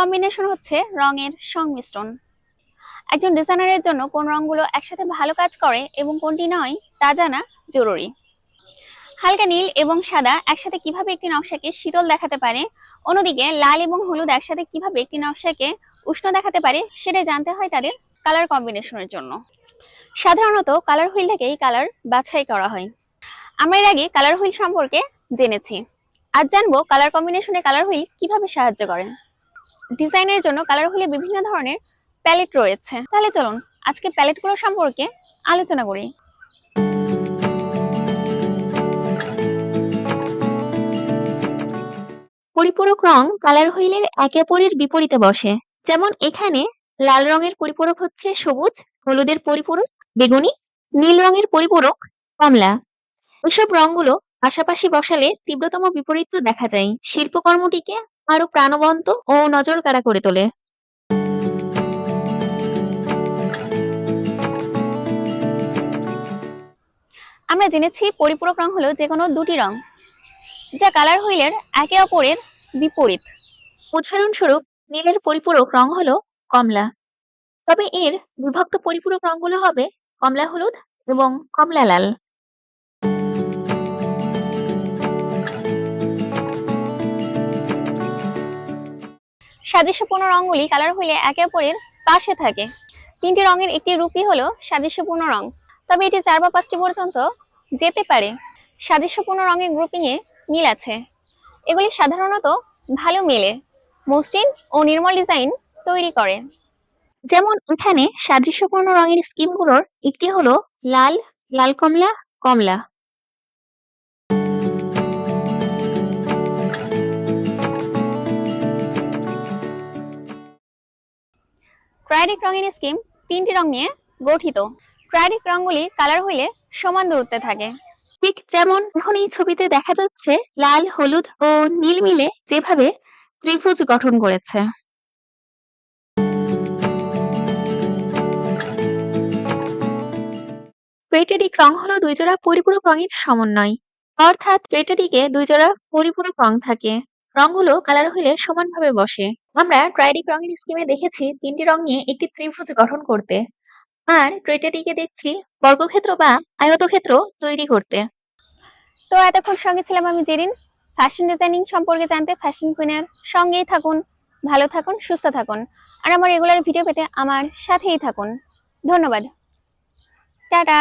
Combination হচ্ছে রঙের সংমিশ্রণ। একজন ডিজাইনারের জন্য কোন রঙগুলো একসাথে ভালো কাজ করে এবং কোনটি নয় তা জানা জরুরি। হালকা নীল এবং সাদা একসাথে কিভাবে একটি নকশাকে শীতল দেখাতে পারে, অন্যদিকে লাল এবং হলুদ একসাথে কিভাবে একটি নকশাকে উষ্ণ দেখাতে পারে সেটা জানতে হয় তাদের কালার কম্বিনেশনের জন্য। সাধারণত কালার হুইল থেকেই কালার বাছাই করা হয়। আমরা এর আগে কালার হুইল সম্পর্কে জেনেছি। আজ জানবো কালার কম্বিনেশনে কালার হুইল কিভাবে সাহায্য করে। ডিজাইনের জন্য কালার হুইলে বিভিন্ন ধরনের প্যালেট রয়েছে। তাহলে চলুন আজকে প্যালেটগুলো সম্পর্কে আলোচনা করি। পরিপূরক রং কালার হুইলের একে অপরের বিপরীতে বসে। যেমন এখানে লাল রঙের পরিপূরক হচ্ছে সবুজ, হলুদের পরিপূরক বেগুনি, নীল রঙের পরিপূরক কমলা। এসব রংগুলো পাশাপাশি বসালে তীব্রতম বিপরীত দেখা যায়, শিল্পকর্মটিকে আরো প্রাণবন্ত ও নজরকাড়া করে তোলে। আমরা জেনেছি পরিপূরক রং হলো যে কোনো দুটি রং যা কালার হুইলের একে অপরের বিপরীত। উদাহরণস্বরূপ নীলের পরিপূরক রং হলো কমলা, তবে এর বিভক্ত পরিপূরক রংগুলো হবে কমলা হলুদ এবং কমলা লাল। সাদৃশ্যপূর্ণ রঙগুলি কালার হুইলে একে অপরের পাশে থাকে। তিনটি রঙের একটি রূপই হলো সাদৃশ্যপূর্ণ রং, তবে এটি 4 বা 5টি পর্যন্ত যেতে পারে। সাদৃশ্যপূর্ণ রঙের গ্রুপিং এ মিল আছে, এগুলি সাধারণত ভালো মেলে, মসৃণ ও নির্মল ডিজাইন তৈরি করে। যেমন এখানে সাদৃশ্যপূর্ণ রঙের স্কিমগুলোর একটি হলো লাল, লাল কমলা, কমলা। ট্রাইডিক রঙের স্কিম 3টি রং নিয়ে গঠিত। ট্রাইডিক রঙগুলি কালার হুইলে সমান দূরত্বে থাকে। ঠিক যেমন এখন এই ছবিতে দেখা যাচ্ছে লাল, হলুদ ও নীল মিলে যেভাবে ত্রিভুজ গঠন করেছে। প্লেটেডিক রং হলো দুই জোড়া পরিপূরক রঙের সমন্বয়, অর্থাৎ প্লেটেডিকে দুই জোড়া পরিপূরক রং থাকে। রংগুলো কালার হুইলে সমানভাবে বসে। আমরা ট্রাইডিক রঙের স্কিমে দেখেছি 3টি রং নিয়ে একটি ত্রিভুজ গঠন করতে, আর প্লেটেডিকে দেখছি বর্গক্ষেত্র বা আয়তক্ষেত্র তৈরি করতে। তো এতক্ষণ সঙ্গে ছিলাম আমি জেরিন। ফ্যাশন ডিজাইনিং সম্পর্কে জানতে ফ্যাশন কুইনের সঙ্গেই থাকুন। ভালো থাকুন, সুস্থ থাকুন, আর আমার রেগুলার ভিডিও পেতে আমার সাথেই থাকুন। ধন্যবাদ। টাটা।